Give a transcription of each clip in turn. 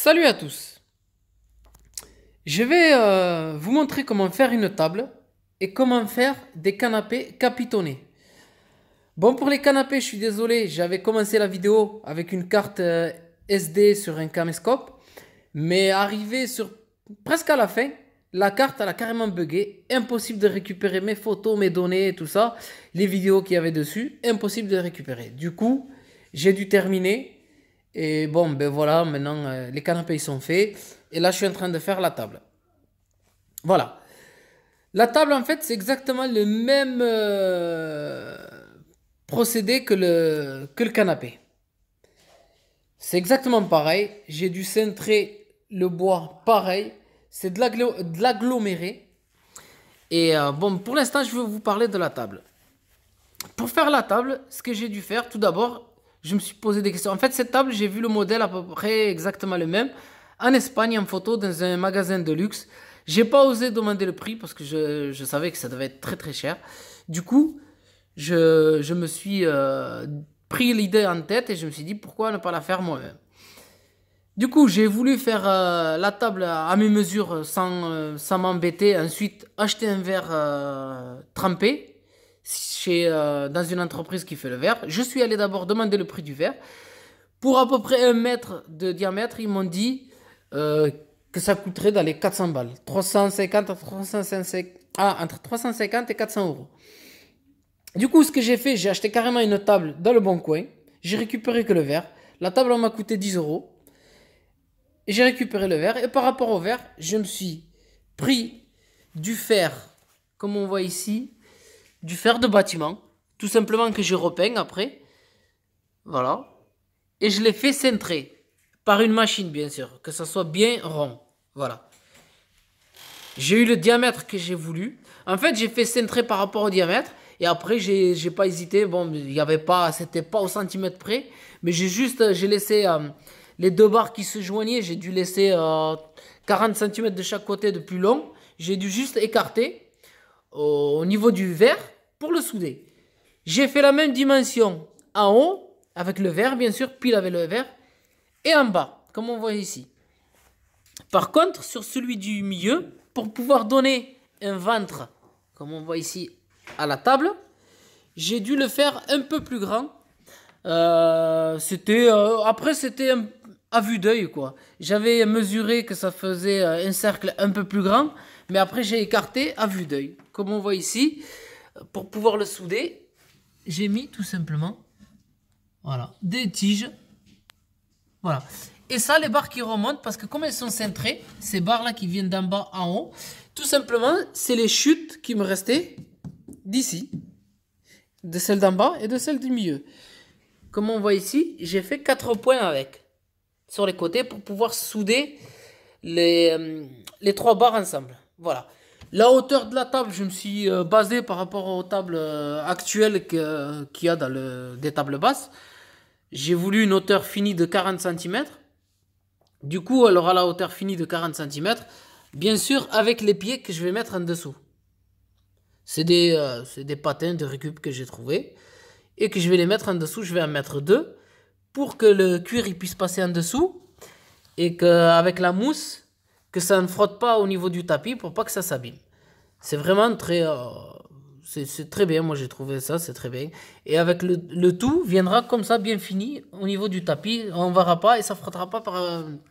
Salut à tous. Je vais vous montrer comment faire une table et comment faire des canapés capitonnés. Bon, pour les canapés, je suis désolé, j'avais commencé la vidéo avec une carte SD sur un caméscope, mais arrivé sur presque à la fin, la carte elle a carrément bugué. Impossible de récupérer mes photos, mes données et tout ça, les vidéos qu'il y avait dessus, impossible de les récupérer. Du coup, j'ai dû terminer. Et bon, ben voilà, maintenant les canapés ils sont faits. Et là, je suis en train de faire la table. Voilà. La table, en fait, c'est exactement le même procédé que le canapé. C'est exactement pareil. J'ai dû cintrer le bois pareil. C'est de l'aggloméré. Et bon, pour l'instant, je vais vous parler de la table. Pour faire la table, ce que j'ai dû faire, tout d'abord, je me suis posé des questions. En fait, cette table, j'ai vu le modèle à peu près exactement le même en Espagne en photo dans un magasin de luxe. J'ai pas osé demander le prix parce que je savais que ça devait être très très cher. Du coup, je me suis pris l'idée en tête et je me suis dit pourquoi ne pas la faire moi-même. Du coup, j'ai voulu faire la table à mes mesures sans m'embêter. Ensuite, acheter un verre trempé dans une entreprise qui fait le verre. Je suis allé d'abord demander le prix du verre. Pour à peu près 1 mètre de diamètre, ils m'ont dit euh, que ça coûterait dans les 400 balles. 350 à 350, entre 350 et 400 euros. Du coup, ce que j'ai fait, j'ai acheté carrément une table dans le bon coin. J'ai récupéré que le verre. La table m'a coûté 10 euros. Et j'ai récupéré le verre. Et par rapport au verre, je me suis pris du fer, comme on voit ici, du fer de bâtiment. Tout simplement que j'ai repeint après. Voilà. Et je l'ai fait cintrer. Par une machine, bien sûr. Que ça soit bien rond. Voilà. J'ai eu le diamètre que j'ai voulu. En fait, j'ai fait cintrer par rapport au diamètre. Et après, j'ai pas hésité. Bon, il y avait pas, c'était pas au centimètre près. Mais j'ai laissé les deux barres qui se joignaient. J'ai dû laisser 40 centimètres de chaque côté de plus long. J'ai dû juste écarter au niveau du verre pour le souder. J'ai fait la même dimension en haut, avec le verre, bien sûr, pile avec le verre, et en bas, comme on voit ici. Par contre, sur celui du milieu, pour pouvoir donner un ventre, comme on voit ici à la table, j'ai dû le faire un peu plus grand. Après, c'était à vue d'œil, quoi. J'avais mesuré que ça faisait un cercle un peu plus grand, mais après, j'ai écarté à vue d'œil. Comme on voit ici, pour pouvoir le souder, j'ai mis tout simplement, voilà, des tiges. Voilà. Et ça, les barres qui remontent, parce que comme elles sont cintrées, ces barres-là qui viennent d'en bas en haut, tout simplement, c'est les chutes qui me restaient d'ici, de celle d'en bas et de celle du milieu. Comme on voit ici, j'ai fait 4 points avec, sur les côtés, pour pouvoir souder les 3 barres ensemble. Voilà. La hauteur de la table, je me suis basé par rapport aux tables actuelles qu'il y a dans des tables basses. J'ai voulu une hauteur finie de 40 centimètres. Du coup, elle aura la hauteur finie de 40 centimètres. Bien sûr, avec les pieds que je vais mettre en dessous. C'est des patins de récup que j'ai trouvé. Et que je vais les mettre en dessous. Je vais en mettre 2. Pour que le cuir il puisse passer en dessous. Et qu'avec la mousse, que ça ne frotte pas au niveau du tapis pour pas que ça s'abîme. C'est vraiment c'est très bien, moi j'ai trouvé ça, c'est très bien. Et avec le tout viendra comme ça bien fini au niveau du tapis, on ne verra pas et ça ne frottera pas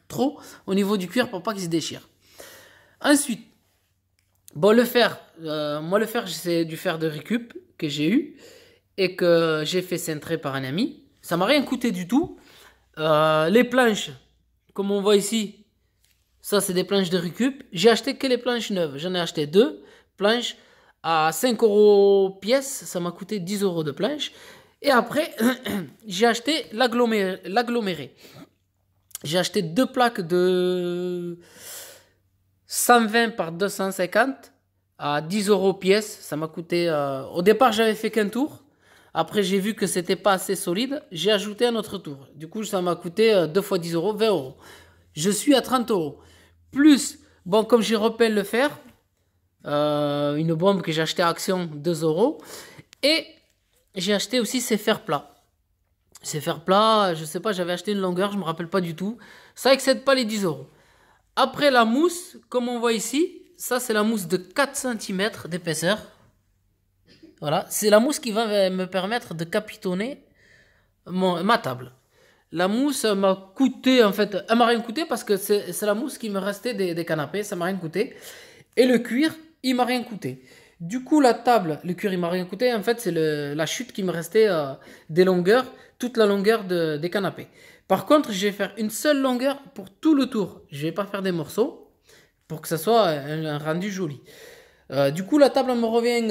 trop au niveau du cuir pour pas qu'il se déchire. Ensuite, bon moi le fer c'est du fer de récup que j'ai eu et que j'ai fait cintrer par un ami. Ça m'a rien coûté du tout. Les planches, comme on voit ici, ça c'est des planches de récup. J'ai acheté que les planches neuves, j'en ai acheté 2 planches à 5 euros pièce, ça m'a coûté 10 euros de planche. Et après, j'ai acheté l'aggloméré. J'ai acheté 2 plaques de 120 par 250 à 10 euros pièce. Ça m'a coûté... Au départ, j'avais fait qu'un tour. Après, j'ai vu que c'était pas assez solide. J'ai ajouté un autre tour. Du coup, ça m'a coûté 2 fois 10 euros, 20 euros. Je suis à 30 euros. Plus, bon, comme j'ai repeint le fer, une bombe que j'ai acheté à Action 2 euros. Et j'ai acheté aussi ces fers plats. Ces fers plats, je sais pas, j'avais acheté une longueur, je me rappelle pas du tout. Ça excède pas les 10 euros. Après la mousse, comme on voit ici, ça c'est la mousse de 4 cm d'épaisseur. Voilà, c'est la mousse qui va me permettre de capitonner ma table. La mousse m'a coûté, en fait, elle m'a rien coûté parce que c'est la mousse qui me restait des canapés, ça m'a rien coûté. Et le cuir, il m'a rien coûté. Du coup, la table, le cuir, il m'a rien coûté. En fait, c'est la chute qui me restait des longueurs, toute la longueur des canapés. Par contre, je vais faire une seule longueur pour tout le tour. Je vais pas faire des morceaux pour que ça soit un rendu joli. Du coup, la table, elle me revient,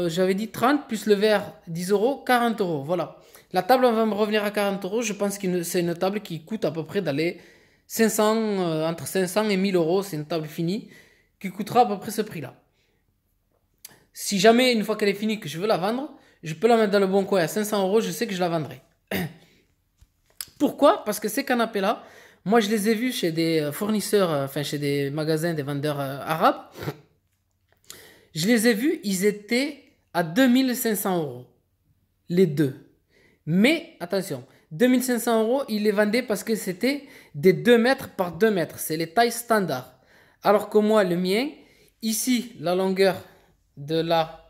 j'avais dit 30, plus le verre, 10 euros, 40 euros. Voilà. La table, elle va me revenir à 40 euros. Je pense que c'est une table qui coûte à peu près dans les 500, entre 500 et 1000 euros. C'est une table finie qui coûtera à peu près ce prix-là. Si jamais, une fois qu'elle est finie, que je veux la vendre, je peux la mettre dans le bon coin à 500 euros. Je sais que je la vendrai. Pourquoi? Parce que ces canapés-là, moi, je les ai vus chez des fournisseurs, enfin, chez des magasins, des vendeurs arabes. Je les ai vus, ils étaient à 2500 euros. Les deux. Mais, attention, 2500 euros, ils les vendaient parce que c'était des 2 mètres par 2 mètres. C'est les tailles standards. Alors que moi, le mien, ici, la longueur de là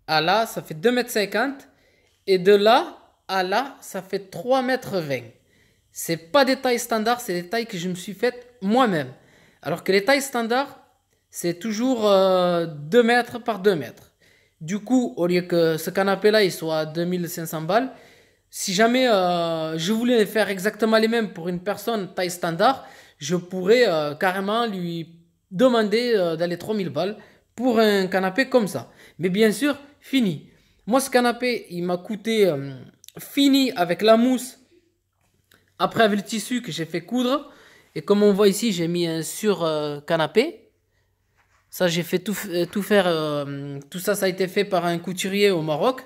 à là, ça fait 2 mètres 50. Et de là à là, ça fait 3 mètres 20. C'est pas des tailles standards, c'est des tailles que je me suis faites moi-même. Alors que les tailles standards, c'est toujours 2 mètres par 2 mètres. Du coup, au lieu que ce canapé-là, il soit à 2500 balles, si jamais je voulais faire exactement les mêmes pour une personne taille standard, je pourrais carrément lui demander dans les 3000 balles pour un canapé comme ça. Mais bien sûr, fini. Moi, ce canapé, il m'a coûté fini avec la mousse. Après, avec le tissu que j'ai fait coudre. Et comme on voit ici, j'ai mis un sur-canapé. Ça, j'ai fait tout faire. Tout ça, ça a été fait par un couturier au Maroc.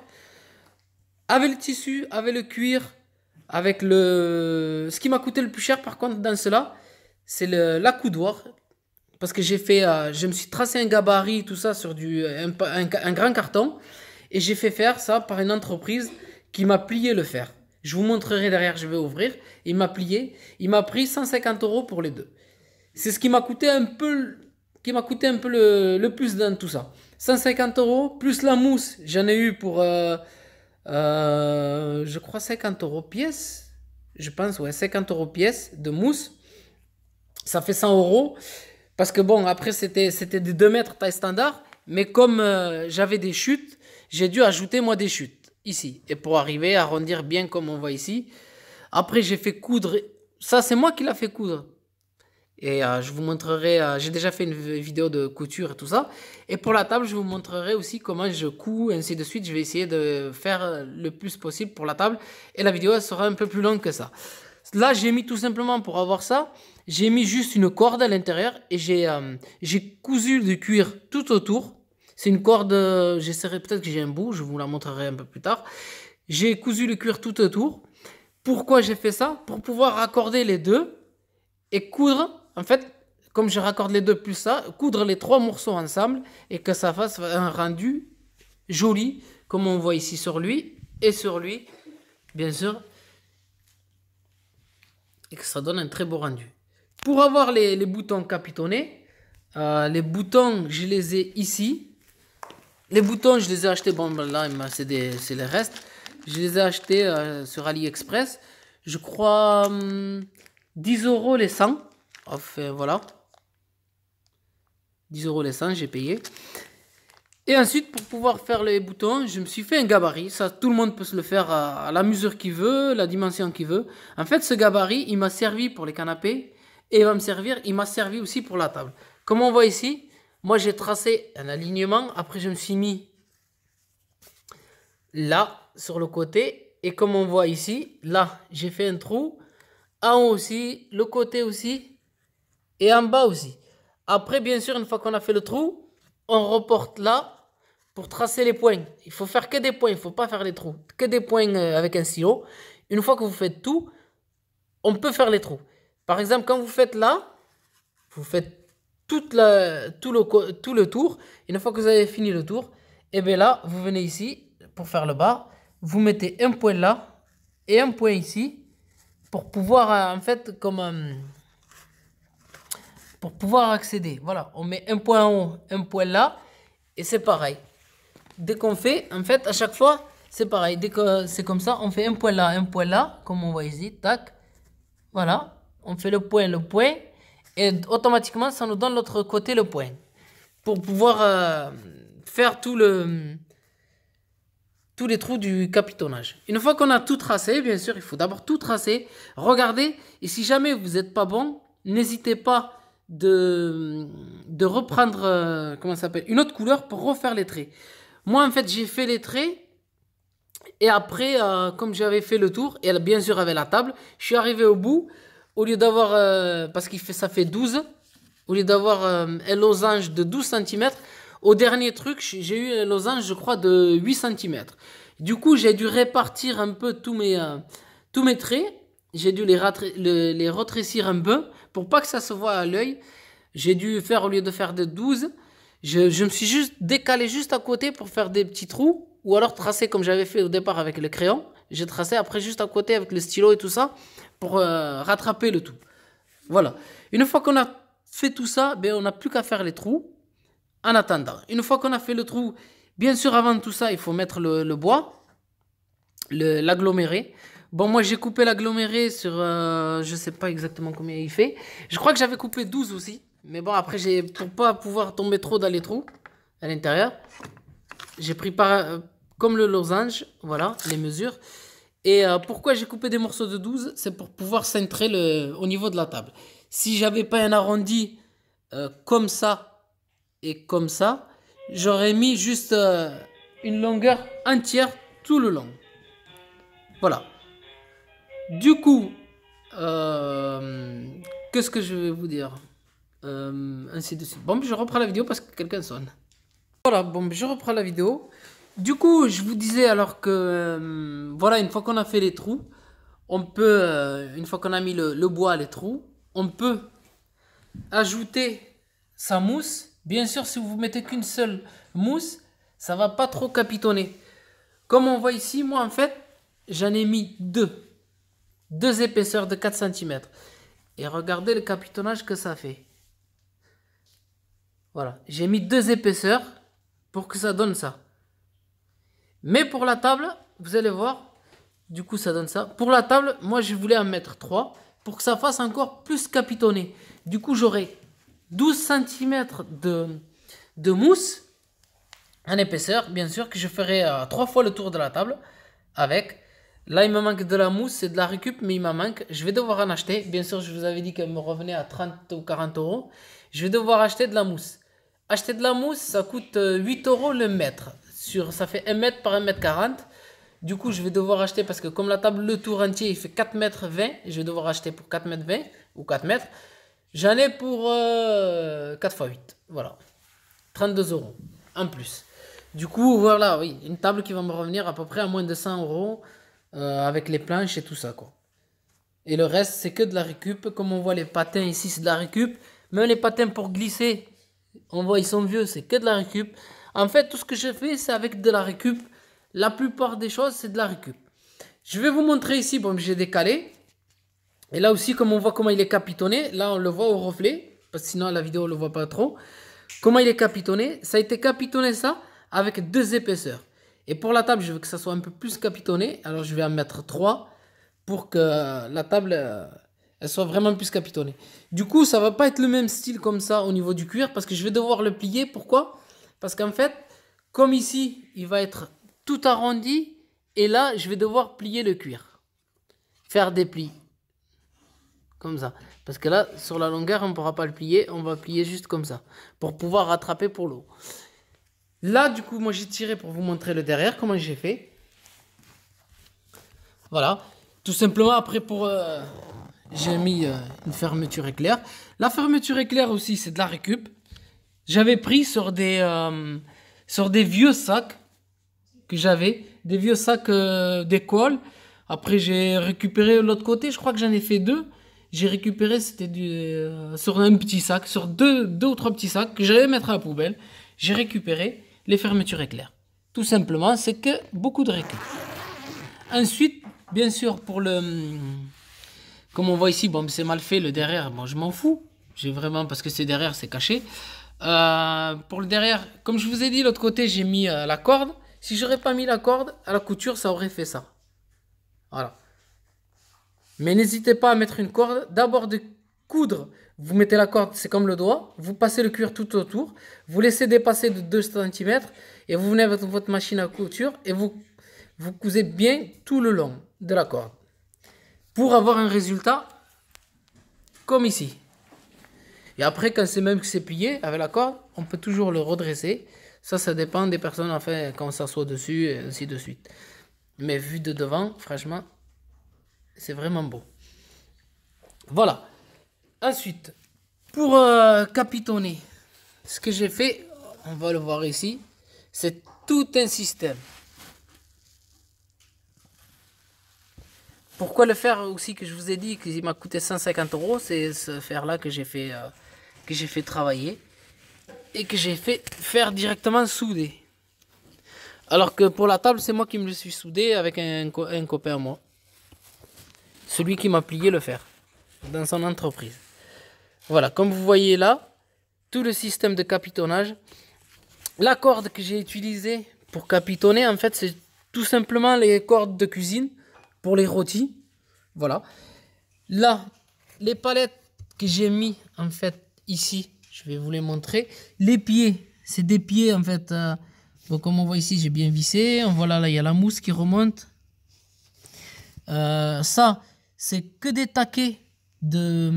Avec le tissu, avec le cuir, avec le... Ce qui m'a coûté le plus cher, par contre, dans cela, c'est l'accoudoir. Parce que j'ai fait... je me suis tracé un gabarit, tout ça, sur un grand carton. Et j'ai fait faire ça par une entreprise qui m'a plié le fer. Je vous montrerai derrière, je vais ouvrir. Il m'a plié. Il m'a pris 150 euros pour les deux. C'est ce qui m'a coûté un peu... le plus dans tout ça. 150 euros, plus la mousse. J'en ai eu pour... je crois 50 euros pièce. Je pense, ouais, 50 euros pièce de mousse. Ça fait 100 euros. Parce que bon, après, c'était des 2 mètres taille standard. Mais comme j'avais des chutes, j'ai dû ajouter moi des chutes ici. Et pour arriver à arrondir bien comme on voit ici. Après, j'ai fait coudre. Ça, c'est moi qui l'a fait coudre. Et je vous montrerai, j'ai déjà fait une vidéo de couture et tout ça. Et pour la table, je vous montrerai aussi comment je couds, ainsi de suite. Je vais essayer de faire le plus possible pour la table. Et la vidéo, elle sera un peu plus longue que ça. Là, j'ai mis tout simplement pour avoir ça, j'ai mis juste une corde à l'intérieur et j'ai cousu du cuir tout autour. C'est une corde, j'essaierai peut-être que j'ai un bout, je vous la montrerai un peu plus tard. J'ai cousu le cuir tout autour. Pourquoi j'ai fait ça? Pour pouvoir raccorder les deux et coudre. En fait, comme je raccorde les deux plus ça, coudre les 3 morceaux ensemble et que ça fasse un rendu joli, comme on voit ici sur lui et sur lui, bien sûr, et que ça donne un très beau rendu. Pour avoir les boutons capitonnés, les boutons, je les ai ici. Les boutons, je les ai achetés, bon là, c'est les restes. Je les ai achetés sur AliExpress. Je crois 10 euros les 100. Enfin, voilà. 10 euros les 100, j'ai payé. Et ensuite, pour pouvoir faire les boutons, je me suis fait un gabarit. Ça, tout le monde peut se le faire à la mesure qu'il veut, la dimension qu'il veut. En fait, ce gabarit, il m'a servi pour les canapés. Et il m'a servi aussi pour la table. Comme on voit ici, moi, j'ai tracé un alignement. Après, je me suis mis là, sur le côté. Et comme on voit ici, là, j'ai fait un trou. En haut aussi, le côté aussi. Et en bas aussi. Après, bien sûr, une fois qu'on a fait le trou, on reporte là pour tracer les points. Il faut faire que des points, il ne faut pas faire les trous. Que des points avec un stylo. Une fois que vous faites tout, on peut faire les trous. Par exemple, quand vous faites là, vous faites tout le tour. Une fois que vous avez fini le tour, et bien là, vous venez ici pour faire le bas. Vous mettez un point là et un point ici pour pouvoir, en fait, pour pouvoir accéder. Voilà, on met un point en haut, un point là, et c'est pareil. Dès qu'on fait, en fait, à chaque fois, c'est pareil. Dès que c'est comme ça, on fait un point là, comme on voit ici, tac. Voilà, on fait le point, et automatiquement, ça nous donne l'autre côté le point. Pour pouvoir faire tous les trous du capitonnage. Une fois qu'on a tout tracé, bien sûr, il faut d'abord tout tracer. Regardez, et si jamais vous n'êtes pas bon, n'hésitez pas de reprendre comment ça s'appelle, une autre couleur pour refaire les traits. Moi, en fait, j'ai fait les traits. Et après, comme j'avais fait le tour, et bien sûr avec la table, je suis arrivé au bout. Au lieu d'avoir, parce que ça fait 12, au lieu d'avoir un losange de 12 cm, au dernier truc, j'ai eu un losange, je crois, de 8 cm. Du coup, j'ai dû répartir un peu tous mes traits. J'ai dû les retrécir un peu pour pas que ça se voit à l'œil. J'ai dû faire, au lieu de faire de 12, je me suis juste décalé juste à côté pour faire des petits trous. Ou alors tracer comme j'avais fait au départ avec le crayon. J'ai tracé après juste à côté avec le stylo et tout ça pour rattraper le tout. Voilà. Une fois qu'on a fait tout ça, ben, on n'a plus qu'à faire les trous en attendant. Une fois qu'on a fait le trou, bien sûr avant tout ça, il faut mettre le bois, l'aggloméré. Bon, moi j'ai coupé l'aggloméré sur, je sais pas exactement combien il fait. Je crois que j'avais coupé 12 aussi. Mais bon, après, pour pas pouvoir tomber trop dans les trous à l'intérieur, j'ai pris comme le losange, voilà, les mesures. Et pourquoi j'ai coupé des morceaux de 12? C'est pour pouvoir centrer au niveau de la table. Si j'avais pas un arrondi comme ça et comme ça, j'aurais mis juste une longueur entière tout le long. Voilà. Du coup, qu'est-ce que je vais vous dire? Ainsi de suite. Bon, je reprends la vidéo parce que quelqu'un sonne. Voilà, bon, je reprends la vidéo. Du coup, je vous disais alors que, voilà, une fois qu'on a fait les trous, on peut, une fois qu'on a mis le bois, les trous, on peut ajouter sa mousse. Bien sûr, si vous mettez qu'une seule mousse, ça va pas trop capitonner. Comme on voit ici, moi, en fait, j'en ai mis deux épaisseurs de 4 cm. Et regardez le capitonnage que ça fait. Voilà, j'ai mis 2 épaisseurs pour que ça donne ça. Mais pour la table, vous allez voir, du coup ça donne ça. Pour la table, moi je voulais en mettre 3 pour que ça fasse encore plus capitonné. Du coup j'aurai 12 cm de mousse en épaisseur, bien sûr, que je ferai 3 fois le tour de la table avec. Là il me manque de la mousse et de la récup, mais il m'en manque. Je vais devoir en acheter. Bien sûr, je vous avais dit qu'elle me revenait à 30 ou 40 euros. Je vais devoir acheter de la mousse. Acheter de la mousse, ça coûte 8 euros le mètre. Ça fait 1 mètre par 1 mètre 40. Du coup, je vais devoir acheter, parce que comme la table, le tour entier, il fait 4 mètres 20. Je vais devoir acheter pour 4 mètres 20 ou 4 mètres. J'en ai pour 4 x 8. Voilà. 32 euros en plus. Du coup, voilà, oui. Une table qui va me revenir à peu près à moins de 100 euros avec les planches et tout ça, quoi. Et le reste, c'est que de la récup. Comme on voit les patins ici, c'est de la récup. Même les patins pour glisser, on voit, ils sont vieux, c'est que de la récup. En fait, tout ce que je fais, c'est avec de la récup. La plupart des choses, c'est de la récup. Je vais vous montrer ici, bon, j'ai décalé. Et là aussi, comme on voit comment il est capitonné, là, on le voit au reflet. Parce que sinon, la vidéo, on ne le voit pas trop. Comment il est capitonné. Ça a été capitonné, ça, avec 2 épaisseurs. Et pour la table, je veux que ça soit un peu plus capitonné. Alors, je vais en mettre 3 pour que la table, elle soit vraiment plus capitonnée. Du coup, ça va pas être le même style comme ça au niveau du cuir. Parce que je vais devoir le plier. Pourquoi? Parce qu'en fait, comme ici, il va être tout arrondi. Et là, je vais devoir plier le cuir. Faire des plis. Comme ça. Parce que là, sur la longueur, on ne pourra pas le plier. On va plier juste comme ça. Pour pouvoir rattraper pour l'eau. Là, du coup, moi, j'ai tiré pour vous montrer le derrière. Comment j'ai fait. Voilà. Tout simplement, après, j'ai mis une fermeture éclair. La fermeture éclair aussi, c'est de la récup. J'avais pris sur des vieux sacs que j'avais, des vieux sacs d'école. Après, j'ai récupéré l'autre côté, je crois que j'en ai fait 2. J'ai récupéré, c'était sur un petit sac, sur deux ou 3 petits sacs que j'allais mettre à la poubelle. J'ai récupéré les fermetures éclair. Tout simplement, c'est que beaucoup de récup. Ensuite, bien sûr, pour le Comme on voit ici, bon, c'est mal fait le derrière. Bon, je m'en fous. J'ai vraiment, parce que c'est derrière, c'est caché. Pour le derrière, comme je vous ai dit, l'autre côté, j'ai mis la corde. Si j'aurais pas mis la corde, à la couture, ça aurait fait ça. Voilà. Mais n'hésitez pas à mettre une corde. D'abord de coudre, vous mettez la corde, c'est comme le doigt. Vous passez le cuir tout autour. Vous laissez dépasser de 2 cm. Et vous venez avec votre machine à couture. Et vous cousez bien tout le long de la corde. Pour avoir un résultat comme ici. Et après, quand c'est même que c'est plié avec la corde, on peut toujours le redresser. Ça dépend des personnes, enfin, quand on s'assoit dessus et ainsi de suite. Mais vu de devant, franchement, c'est vraiment beau. Voilà. Ensuite, pour capitonner, ce que j'ai fait, on va le voir ici, c'est tout un système. Pourquoi le fer aussi que je vous ai dit qu'il m'a coûté 150 €, c'est ce fer-là que j'ai fait travailler et que j'ai fait faire directement souder. Alors que pour la table, c'est moi qui me le suis soudé avec un copain à moi. Celui qui m'a plié le fer dans son entreprise. Voilà, comme vous voyez là, tout le système de capitonnage. La corde que j'ai utilisée pour capitonner, en fait, c'est tout simplement les cordes de cuisine pour les rôtis. Voilà. Là, les palettes que j'ai mis, en fait, ici, je vais vous les montrer. Les pieds, c'est des pieds, en fait. Donc, comme on voit ici, j'ai bien vissé. Voilà, là, il y a la mousse qui remonte. Ça, c'est que des taquets de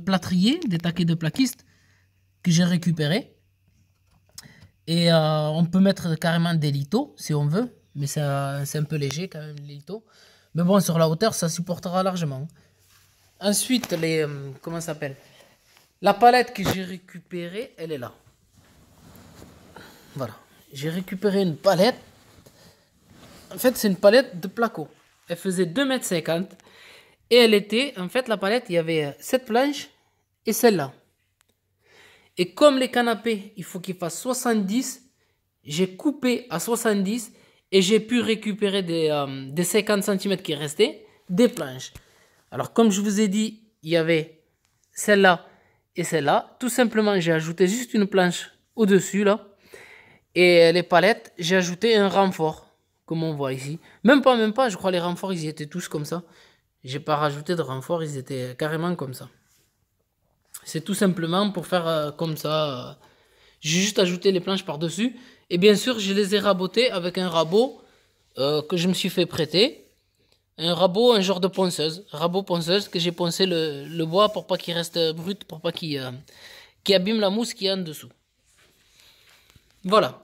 plâtrier, des taquets de plaquistes que j'ai récupérés. Et on peut mettre carrément des litos si on veut, mais c'est un peu léger quand même les litos. Mais bon, sur la hauteur, ça supportera largement. Ensuite, comment ça s'appelle? La palette que j'ai récupérée, elle est là. Voilà, j'ai récupéré une palette. En fait, c'est une palette de placo. Elle faisait 2,50 m. Et elle était, en fait, la palette, il y avait cette planche et celle-là. Et comme les canapés, il faut qu'ils fassent 70, j'ai coupé à 70 et j'ai pu récupérer des 50 cm qui restaient, des planches. Alors, comme je vous ai dit, il y avait celle-là et celle-là. Tout simplement, j'ai ajouté juste une planche au-dessus, là. Et les palettes, j'ai ajouté un renfort, comme on voit ici. Même pas, je crois les renforts, ils y étaient tous comme ça. J'ai pas rajouté de renfort, ils étaient carrément comme ça. C'est tout simplement pour faire comme ça. J'ai juste ajouté les planches par-dessus. Et bien sûr, je les ai rabotées avec un rabot que je me suis fait prêter. Un rabot, un genre de ponceuse. Rabot ponceuse que j'ai poncé le bois pour pas qu'il reste brut, pour pas qu'il abîme la mousse qui est en dessous. Voilà.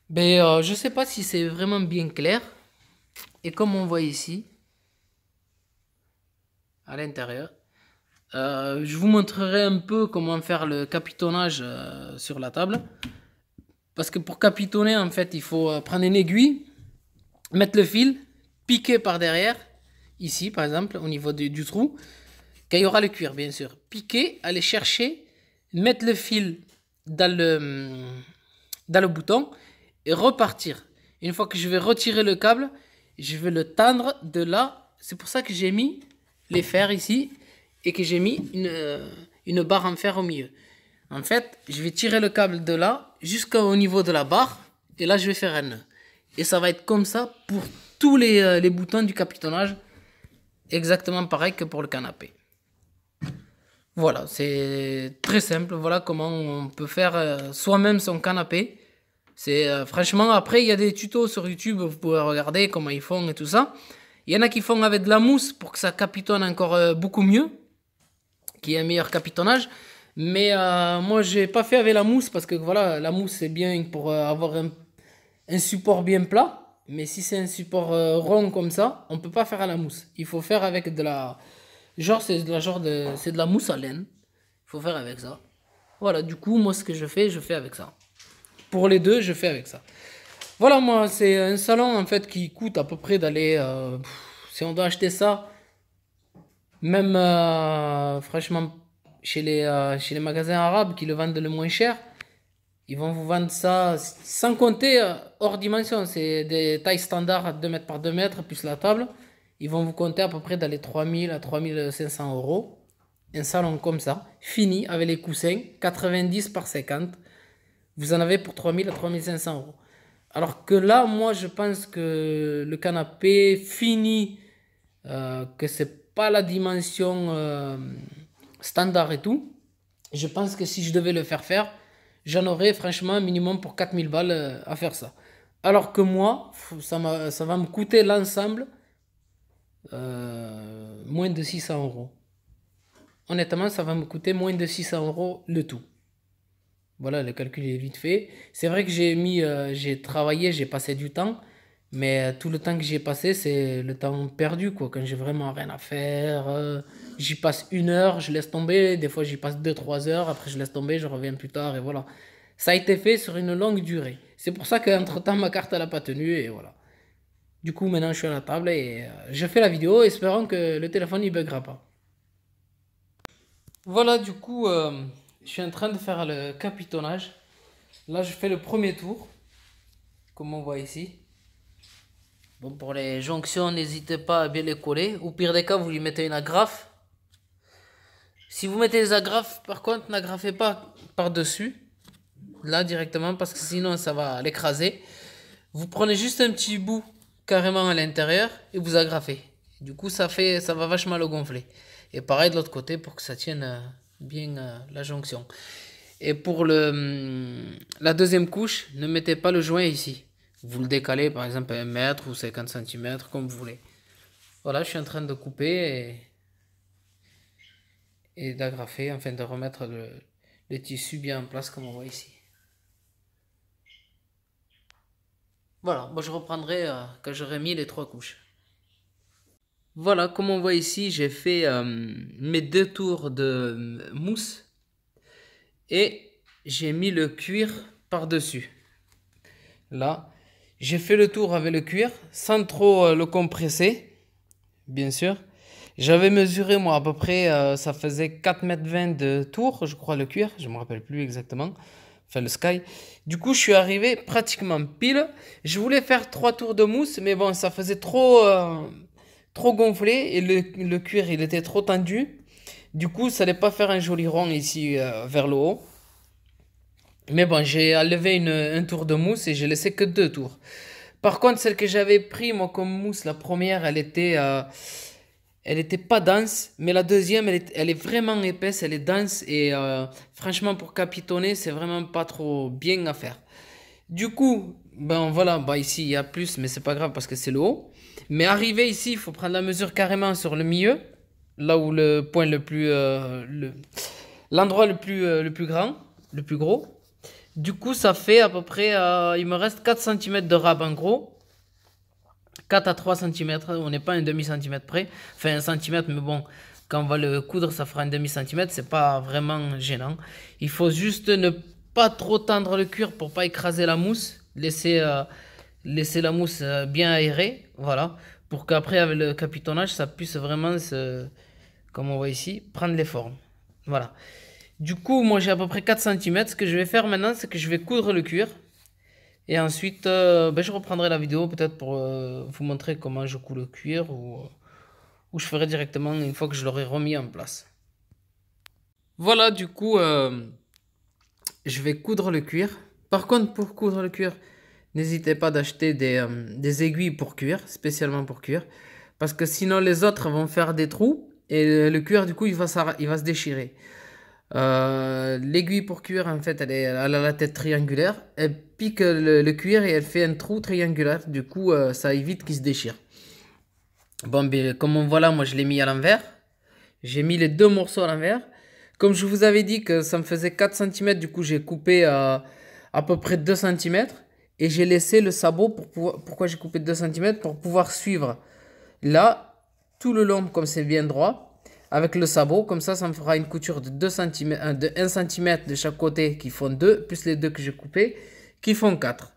Mais je sais pas si c'est vraiment bien clair. Et comme on voit ici, à l'intérieur, je vous montrerai un peu comment faire le capitonnage sur la table. Parce que pour capitonner, en fait, il faut prendre une aiguille, mettre le fil, piquer par derrière, ici par exemple, au niveau du trou, quand il y aura le cuir, bien sûr. Piquer, aller chercher, mettre le fil dans le bouton et repartir. Une fois que je vais retirer le câble, je vais le tendre de là. C'est pour ça que j'ai mis les fers ici et que j'ai mis une barre en fer au milieu. En fait, je vais tirer le câble de là jusqu'au niveau de la barre et là je vais faire un nœud. Et ça va être comme ça pour tous les boutons du capitonnage. Exactement pareil que pour le canapé. Voilà, c'est très simple. Voilà comment on peut faire soi-même son canapé. C'est franchement, après il y a des tutos sur YouTube, vous pouvez regarder comment ils font et tout ça. Il y en a qui font avec de la mousse pour que ça capitonne encore beaucoup mieux, qui est un meilleur capitonnage. Mais moi j'ai pas fait avec la mousse parce que voilà, la mousse c'est bien pour avoir un support bien plat. Mais si c'est un support rond comme ça, on peut pas faire à la mousse. Il faut faire avec de la... c'est de la mousse à laine. Il faut faire avec ça. Voilà, du coup, moi ce que je fais avec ça. Pour les deux, je fais avec ça. Voilà, moi, c'est un salon en fait qui coûte à peu près d'aller... si on doit acheter ça, même franchement, chez les magasins arabes qui le vendent le moins cher, ils vont vous vendre ça sans compter hors dimension. C'est des tailles standards à 2 mètres par 2 mètres plus la table. Ils vont vous compter à peu près dans les 3000 à 3500 euros. Un salon comme ça, fini, avec les coussins, 90 par 50. Vous en avez pour 3000 à 3500 euros. Alors que là, moi, je pense que le canapé fini, que c'est pas la dimension standard et tout. Je pense que si je devais le faire, j'en aurais franchement un minimum pour 4000 balles à faire ça. Alors que moi, ça va me coûter l'ensemble moins de 600 euros. Honnêtement, ça va me coûter moins de 600 euros le tout. Voilà, le calcul est vite fait. C'est vrai que j'ai travaillé, j'ai passé du temps, mais tout le temps que j'ai passé, c'est le temps perdu, quoi. Quand j'ai vraiment rien à faire, j'y passe 1 heure, je laisse tomber. Des fois, j'y passe 2, 3 heures. Après, je laisse tomber, je reviens plus tard, et voilà. Ça a été fait sur une longue durée. C'est pour ça qu'entre-temps, ma carte, elle n'a pas tenu, et voilà. Du coup, maintenant, je suis à la table et je fais la vidéo, espérant que le téléphone ne buggera pas. Voilà, du coup, je suis en train de faire le capitonnage. Là, je fais le premier tour, comme on voit ici. Bon, pour les jonctions, n'hésitez pas à bien les coller. Au pire des cas, vous lui mettez une agrafe. Si vous mettez les agrafes, par contre, n'agrafez pas par-dessus. Là, directement, parce que sinon, ça va l'écraser. Vous prenez juste un petit bout, carrément à l'intérieur, et vous agrafez. Du coup, ça va vachement le gonfler. Et pareil de l'autre côté, pour que ça tienne bien la jonction. Et pour la deuxième couche, ne mettez pas le joint ici. Vous le décalez par exemple à 1 mètre ou 50 cm, comme vous voulez. Voilà, je suis en train de couper et d'agrafer, afin de remettre le tissu bien en place, comme on voit ici. Voilà, moi je reprendrai quand j'aurai mis les 3 couches. Voilà, comme on voit ici, j'ai fait mes 2 tours de mousse. Et j'ai mis le cuir par-dessus. Là, j'ai fait le tour avec le cuir sans trop le compresser, bien sûr. J'avais mesuré moi à peu près, ça faisait 4,20 m de tour, je crois, le cuir, je me rappelle plus exactement. Enfin, le sky. Du coup, je suis arrivé pratiquement pile. Je voulais faire 3 tours de mousse, mais bon, ça faisait trop gonflé et le cuir, il était trop tendu. Du coup, ça n'allait pas faire un joli rond ici vers le haut. Mais bon, j'ai enlevé un tour de mousse et j'ai laissé que 2 tours. Par contre, celle que j'avais pris moi comme mousse, la première, elle était pas dense, mais la deuxième, elle est vraiment épaisse, elle est dense et franchement pour capitonner, c'est vraiment pas trop bien à faire. Du coup, ben voilà, bah ici il y a plus, mais c'est pas grave parce que c'est le haut. Mais arrivé ici, il faut prendre la mesure carrément sur le milieu, là où le point l'endroit le plus grand, le plus gros. Du coup, ça fait à peu près, il me reste 4 cm de rab en gros. 4 à 3 cm, on n'est pas un demi-centimètre près. Enfin, 1 centimètre, mais bon, quand on va le coudre, ça fera un demi-centimètre. C'est pas vraiment gênant. Il faut juste ne pas trop tendre le cuir pour pas écraser la mousse. Laisser la mousse bien aérée. Voilà. Pour qu'après, avec le capitonnage, ça puisse vraiment, comme on voit ici, prendre les formes. Voilà. Du coup, moi j'ai à peu près 4 cm. Ce que je vais faire maintenant, c'est que je vais coudre le cuir. Et ensuite, ben, je reprendrai la vidéo peut-être pour vous montrer comment je couds le cuir ou je ferai directement une fois que je l'aurai remis en place. Voilà, du coup, je vais coudre le cuir. Par contre, pour coudre le cuir, n'hésitez pas d'acheter des aiguilles pour cuir, spécialement pour cuir. Parce que sinon, les autres vont faire des trous et le cuir, du coup, il va se déchirer. L'aiguille pour cuir, en fait, elle a la tête triangulaire. Elle pique le cuir et elle fait un trou triangulaire. Du coup, ça évite qu'il se déchire. Bon, ben, comme on voit là, moi je l'ai mis à l'envers. J'ai mis les 2 morceaux à l'envers. Comme je vous avais dit que ça me faisait 4 cm, du coup j'ai coupé à peu près 2 cm. Et j'ai laissé le sabot pour pouvoir. Pourquoi j'ai coupé 2 cm? Pour pouvoir suivre là, tout le long, comme c'est bien droit. Avec le sabot, comme ça me fera une couture de 2 cm, de 1 cm de chaque côté qui font 2, plus les 2 que j'ai coupés, qui font 4.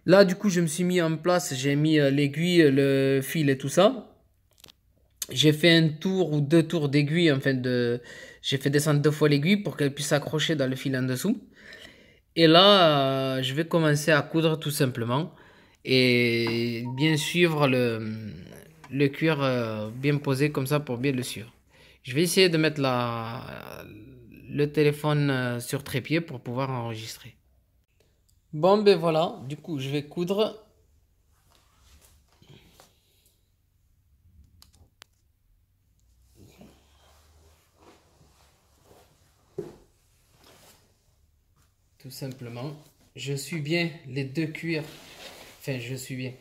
Là, du coup, je me suis mis en place, j'ai mis l'aiguille, le fil et tout ça. J'ai fait un tour ou 2 tours d'aiguille, enfin j'ai fait descendre 2 fois l'aiguille pour qu'elle puisse s'accrocher dans le fil en dessous. Et là, je vais commencer à coudre tout simplement et bien suivre le cuir bien posé comme ça pour bien le suivre. Je vais essayer de mettre le téléphone sur trépied pour pouvoir enregistrer. Bon, ben voilà, du coup, je vais coudre. Tout simplement. Je suis bien les deux cuirs. Enfin, je suis bien.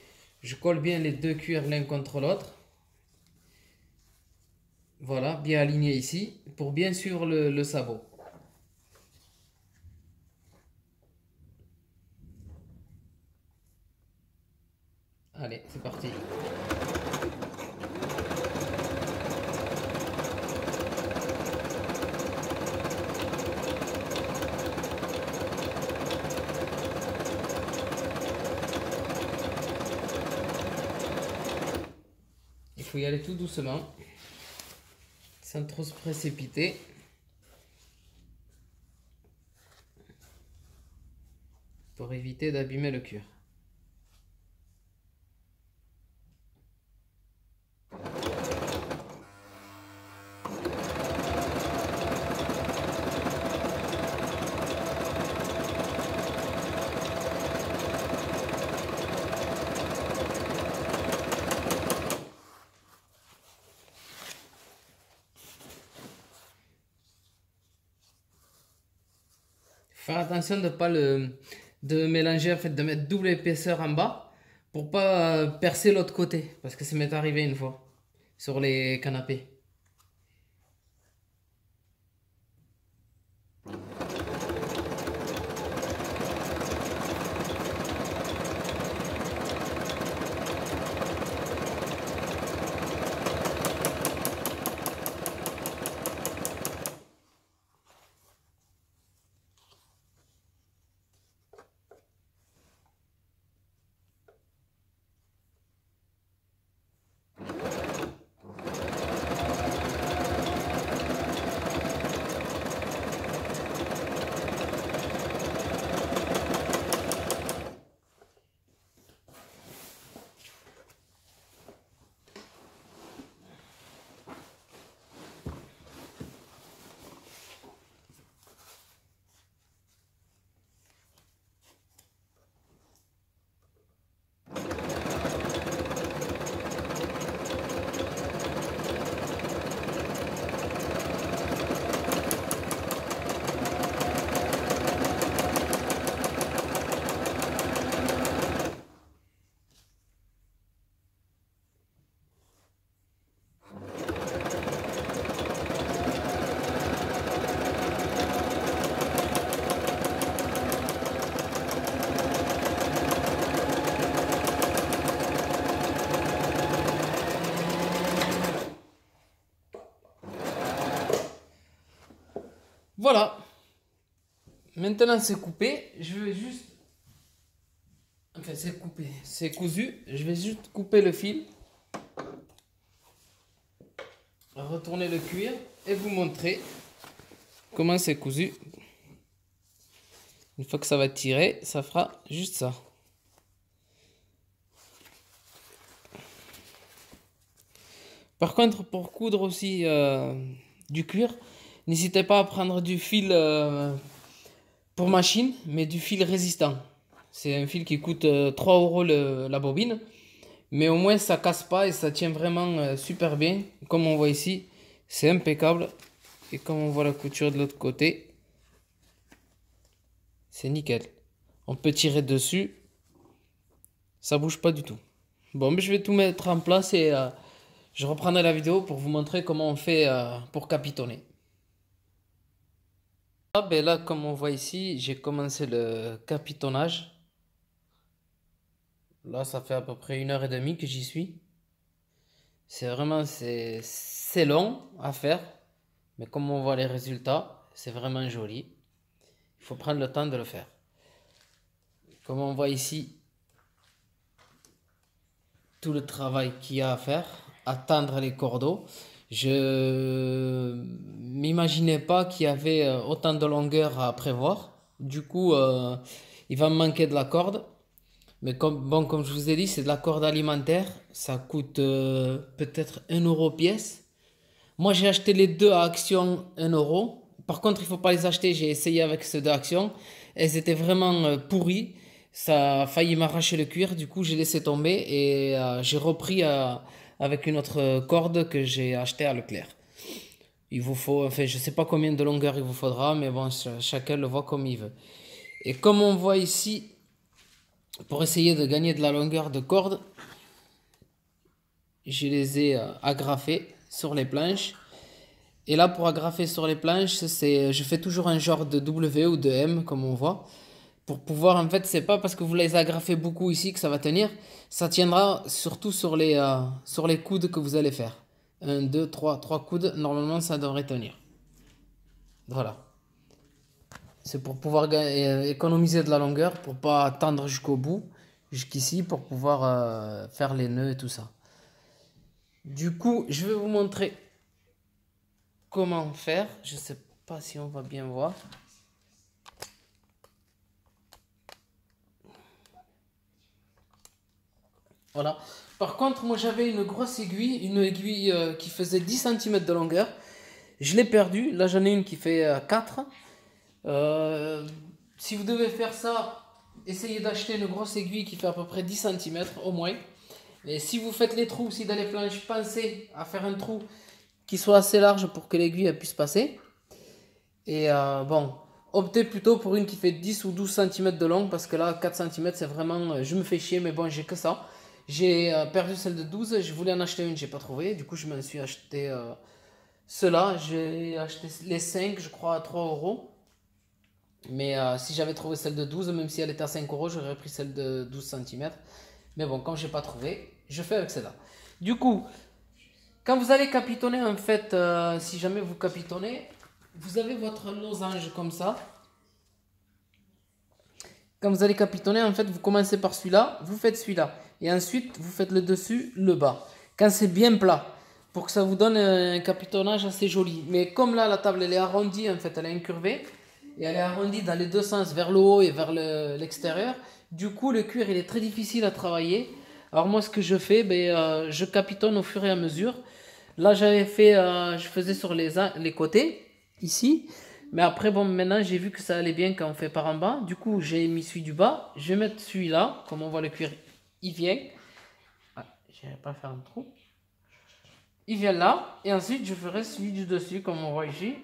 Je colle bien les deux cuirs l'un contre l'autre. Voilà, bien aligné ici pour bien suivre le sabot. Allez, c'est parti. Il faut y aller tout doucement, sans trop se précipiter. Pour éviter d'abîmer le cuir. Faire attention de pas de mélanger, en fait, de mettre double épaisseur en bas pour pas percer l'autre côté, parce que ça m'est arrivé une fois sur les canapés. Voilà. Maintenant c'est coupé. Je vais juste... Enfin c'est coupé. C'est cousu. Je vais juste couper le fil. Retourner le cuir. Et vous montrer comment c'est cousu. Une fois que ça va tirer, ça fera juste ça. Par contre, pour coudre aussi du cuir, n'hésitez pas à prendre du fil pour machine, mais du fil résistant. C'est un fil qui coûte 3 euros la bobine, mais au moins ça casse pas et ça tient vraiment super bien. Comme on voit ici, c'est impeccable. Et comme on voit la couture de l'autre côté, c'est nickel. On peut tirer dessus, ça bouge pas du tout. Bon, mais je vais tout mettre en place et je reprendrai la vidéo pour vous montrer comment on fait pour capitonner. Ah ben là, comme on voit ici, j'ai commencé le capitonnage. Là, ça fait à peu près 1 h 30 que j'y suis. C'est vraiment, c'est long à faire. Mais comme on voit les résultats, c'est vraiment joli. Il faut prendre le temps de le faire. Comme on voit ici, tout le travail qu'il y a à faire, attendre les cordeaux. Je m'imaginais pas qu'il y avait autant de longueur à prévoir. Du coup, il va me manquer de la corde. Mais comme je vous ai dit, c'est de la corde alimentaire. Ça coûte peut-être 1 € pièce. Moi, j'ai acheté les deux à Action 1 €. Par contre, il faut pas les acheter. J'ai essayé avec ceux de Action. Elles étaient vraiment pourries. Ça a failli m'arracher le cuir. Du coup, j'ai laissé tomber et j'ai repris avec une autre corde que j'ai achetée à Leclerc. Il vous faut, enfin, je sais pas combien de longueur il vous faudra, mais bon, chacun le voit comme il veut. Et comme on voit ici, pour essayer de gagner de la longueur de corde, je les ai agrafés sur les planches. Et là, pour agrafer sur les planches, je fais toujours un genre de W ou de M, comme on voit. Pour pouvoir, en fait, c'est pas parce que vous les agrafez beaucoup ici que ça va tenir. Ça tiendra surtout sur les coudes que vous allez faire. Un, deux, trois coudes. Normalement, ça devrait tenir. Voilà. C'est pour pouvoir économiser de la longueur, pour pas tendre jusqu'au bout, jusqu'ici, pour pouvoir faire les nœuds et tout ça. Du coup, je vais vous montrer comment faire. Je sais pas si on va bien voir. Voilà. Par contre, moi j'avais une aiguille qui faisait 10 cm de longueur. Je l'ai perdue. Là j'en ai une qui fait 4. Si vous devez faire ça, essayez d'acheter une grosse aiguille qui fait à peu près 10 cm au moins. Et si vous faites les trous aussi dans les planches, pensez à faire un trou qui soit assez large pour que l'aiguille puisse passer. Et bon, optez plutôt pour une qui fait 10 ou 12 cm de long parce que là 4 cm c'est vraiment, je me fais chier, mais bon, j'ai que ça. J'ai perdu celle de 12, je voulais en acheter une, j'ai pas trouvé, du coup je m'en suis acheté ceux-là. J'ai acheté les 5 je crois à 3 €. Mais si j'avais trouvé celle de 12, même si elle était à 5 €, j'aurais pris celle de 12 cm. Mais bon, comme j'ai pas trouvé, je fais avec celle-là. Du coup, quand vous allez capitonner, en fait, si jamais vous capitonnez, vous avez votre losange comme ça. Quand vous allez capitonner, en fait, vous commencez par celui-là, vous faites celui-là. Et ensuite, vous faites le dessus, le bas. Quand c'est bien plat, pour que ça vous donne un capitonnage assez joli. Mais comme là, la table, elle est arrondie, en fait, elle est incurvée. Et elle est arrondie dans les deux sens, vers le haut et vers l'extérieur. Du coup, le cuir, il est très difficile à travailler. Alors moi, ce que je fais, je capitonne au fur et à mesure. Là, je faisais sur les côtés, ici. Mais après, bon, maintenant, j'ai vu que ça allait bien quand on fait par en bas. Du coup, j'ai mis celui du bas. Je vais mettre celui-là. Comme on voit, le cuir, il vient. Ah, je vais pas faire un trou. Il vient là. Et ensuite, je ferai celui du dessus, comme on voit ici.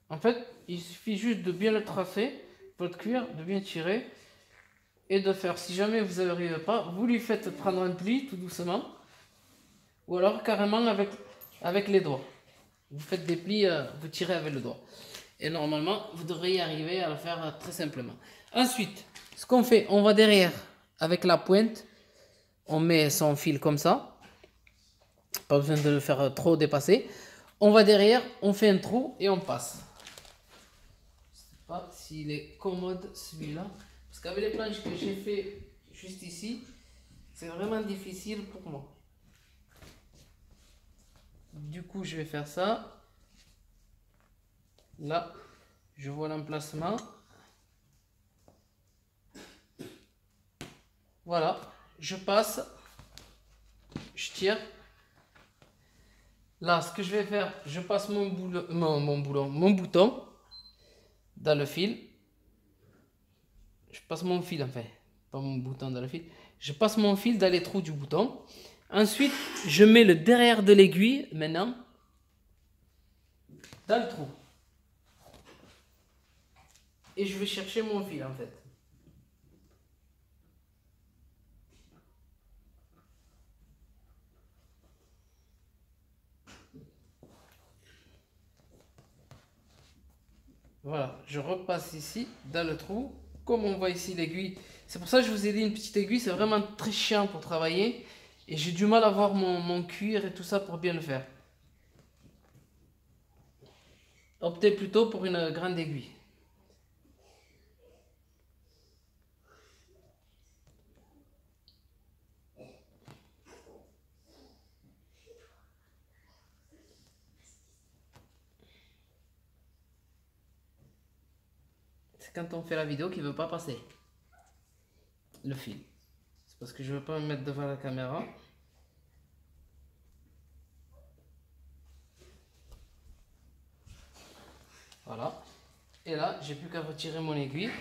En fait, il suffit juste de bien le tracer, votre cuir, de bien tirer. Et de faire, si jamais vous n'arrivez pas, vous lui faites prendre un pli tout doucement. Ou alors carrément avec les doigts. Vous faites des plis, vous tirez avec le doigt. Et normalement, vous devriez arriver à le faire très simplement. Ensuite, ce qu'on fait, on va derrière avec la pointe. On met son fil comme ça. Pas besoin de le faire trop dépasser. On va derrière, on fait un trou et on passe. Je ne sais pas s'il est commode celui-là. Parce qu'avec les planches que j'ai fait juste ici, c'est vraiment difficile pour moi. Du coup, je vais faire ça. Là, je vois l'emplacement. Voilà, je passe, je tire. Là, ce que je vais faire, je passe mon bouton dans le fil. Je passe mon fil, enfin, pas mon bouton dans le fil. Je passe mon fil dans les trous du bouton. Ensuite, je mets le derrière de l'aiguille, maintenant, dans le trou. Et je vais chercher mon fil, en fait. Voilà, je repasse ici, dans le trou. Comme on voit ici l'aiguille, c'est pour ça que je vous ai dit une petite aiguille, c'est vraiment très chiant pour travailler. Et j'ai du mal à voir mon cuir et tout ça pour bien le faire. Optez plutôt pour une grande aiguille. C'est quand on fait la vidéo qui ne veut pas passer le fil. parce que je ne veux pas me mettre devant la caméra. Voilà. Et là, j'ai plus qu'à retirer mon aiguille.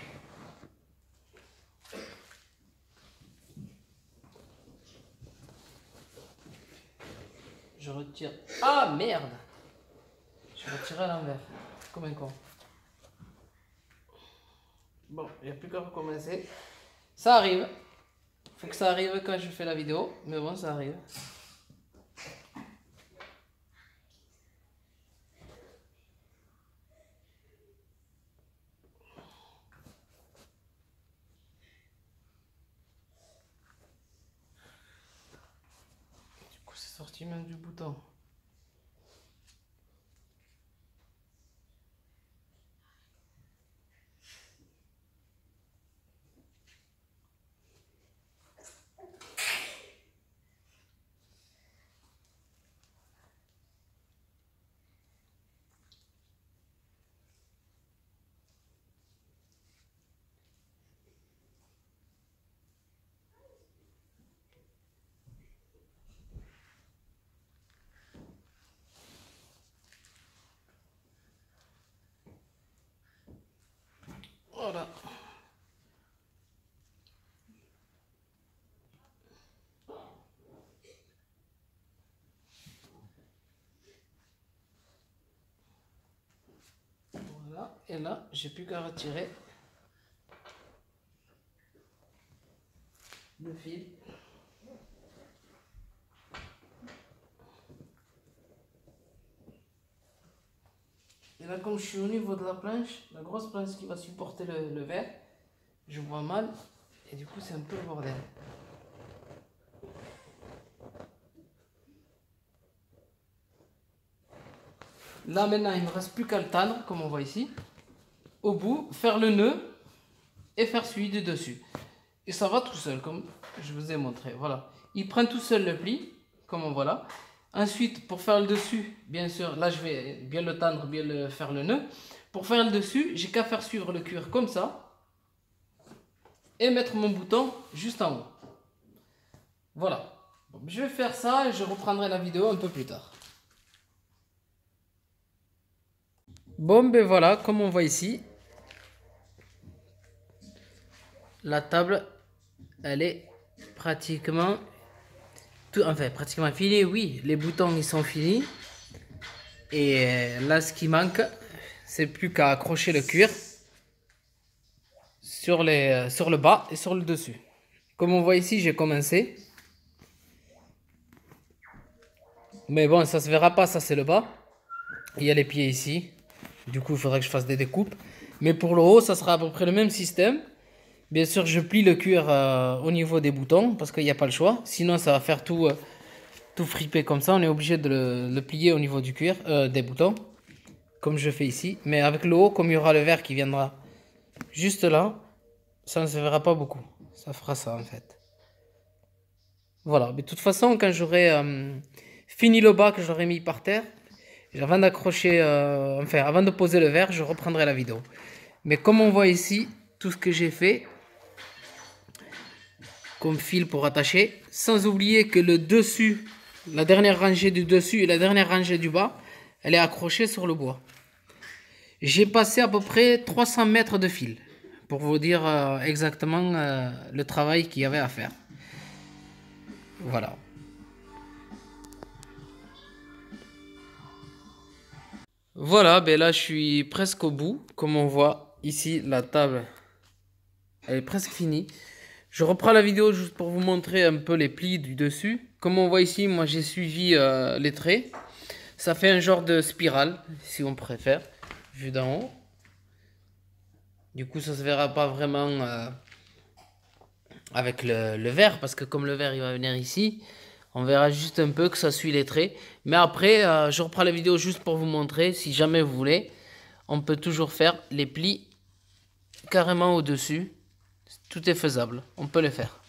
Je retire. Ah merde! Je retire à l'envers. Comme un con. Bon, il n'y a plus qu'à recommencer. Ça arrive. Faut que ça arrive quand je fais la vidéo. Mais bon, ça arrive. Du coup, c'est sorti même du bouton. Voilà. Voilà. Et là, j'ai plus qu'à retirer le fil. Et là, comme je suis au niveau de la planche, la grosse planche qui va supporter le verre, je vois mal. Et du coup, c'est un peu le bordel. Là, maintenant, il ne me reste plus qu'à le tendre, comme on voit ici. Au bout, faire le nœud et faire celui du dessus. Et ça va tout seul, comme je vous ai montré. Voilà. Il prend tout seul le pli, comme on voit là. Ensuite, pour faire le dessus, bien sûr, là, je vais bien le tendre, bien le faire le nœud. Pour faire le dessus, j'ai qu'à faire suivre le cuir comme ça. Et mettre mon bouton juste en haut. Voilà. Bon, je vais faire ça et je reprendrai la vidéo un peu plus tard. Bon, ben voilà, comme on voit ici, la table, elle est pratiquement pratiquement finie. Oui, les boutons ils sont finis. Et là, ce qui manque, c'est plus qu'à accrocher le cuir sur le bas et sur le dessus. Comme on voit ici, j'ai commencé. Mais bon, ça se verra pas, ça c'est le bas. Il y a les pieds ici. Du coup, il faudrait que je fasse des découpes. Mais pour le haut, ça sera à peu près le même système. Bien sûr, je plie le cuir au niveau des boutons parce qu'il n'y a pas le choix. Sinon, ça va faire tout friper comme ça. On est obligé de le plier au niveau du cuir, des boutons. Comme je fais ici. Mais avec le haut, comme il y aura le verre qui viendra juste là, ça ne se verra pas beaucoup. Ça fera ça en fait. Voilà. Mais de toute façon, quand j'aurai fini le bas que j'aurai mis par terre, avant d'accrocher, avant de poser le verre, je reprendrai la vidéo. Mais comme on voit ici, tout ce que j'ai fait comme fil pour attacher, sans oublier que le dessus, la dernière rangée du dessus et la dernière rangée du bas, elle est accrochée sur le bois. J'ai passé à peu près 300 mètres de fil pour vous dire exactement le travail qu'il y avait à faire. Voilà. Voilà, ben là je suis presque au bout. Comme on voit ici, la table, elle est presque finie. Je reprends la vidéo juste pour vous montrer un peu les plis du dessus. Comme on voit ici, moi j'ai suivi les traits. Ça fait un genre de spirale, si on préfère, vu d'en haut. Du coup, ça se verra pas vraiment avec le verre, parce que comme le verre il va venir ici, on verra juste un peu que ça suit les traits. Mais après, je reprends la vidéo juste pour vous montrer, si jamais vous voulez, on peut toujours faire les plis carrément au-dessus. Tout est faisable, on peut le faire.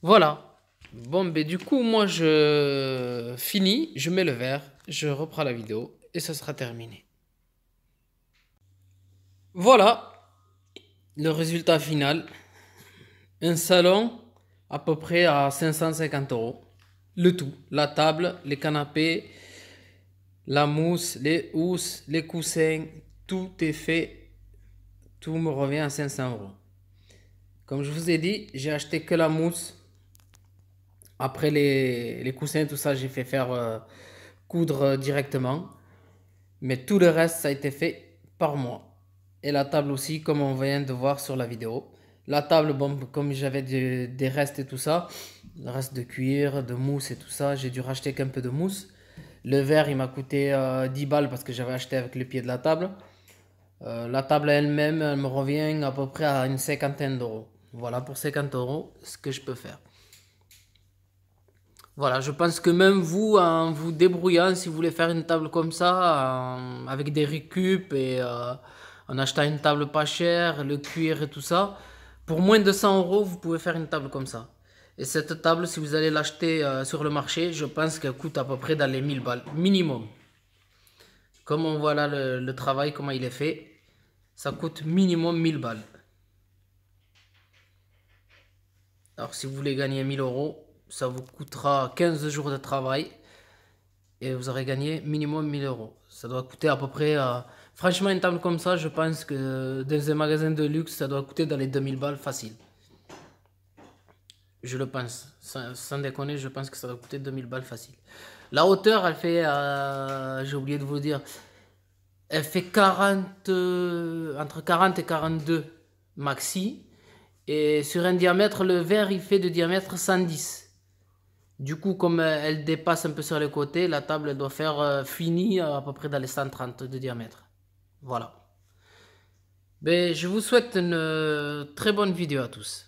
Voilà. Bon, ben du coup, moi je finis, je mets le verre, je reprends la vidéo et ça sera terminé. Voilà le résultat final. Un salon à peu près à 550 €. Le tout, la table, les canapés, la mousse, les housses, les coussins, tout est fait. Tout me revient à 500 €. Comme je vous ai dit, j'ai acheté que la mousse. Après les coussins, tout ça, j'ai fait faire coudre directement. Mais tout le reste, ça a été fait par moi. Et la table aussi, comme on vient de voir sur la vidéo. La table, bon, comme j'avais des restes et tout ça, reste de cuir, de mousse et tout ça, j'ai dû racheter qu'un peu de mousse. Le verre, il m'a coûté 10 balles parce que j'avais acheté avec le pied de la table. La table elle-même, elle me revient à peu près à une cinquantaine d'euros. Voilà, pour 50 € ce que je peux faire. Voilà, je pense que même vous, en vous débrouillant, si vous voulez faire une table comme ça, avec des récup et en achetant une table pas chère, le cuir et tout ça, pour moins de 100 €, vous pouvez faire une table comme ça. Et cette table, si vous allez l'acheter sur le marché, je pense qu'elle coûte à peu près dans les 1000 balles, minimum. Comme on voit là le travail, comment il est fait, ça coûte minimum 1000 balles. Alors si vous voulez gagner 1000 €, ça vous coûtera 15 jours de travail et vous aurez gagné minimum 1000 €. Ça doit coûter à peu près... franchement, une table comme ça, je pense que dans un magasin de luxe, ça doit coûter dans les 2000 balles facile. Je le pense. Sans déconner, je pense que ça doit coûter 2000 balles facile. La hauteur, elle fait... j'ai oublié de vous le dire. Elle fait 40, entre 40 et 42 maxi. Et sur un diamètre, le verre, il fait de diamètre 110. Du coup, comme elle dépasse un peu sur les côtés, la table elle doit faire fini à peu près dans les 130 de diamètre. Voilà. Ben, je vous souhaite une très bonne vidéo à tous.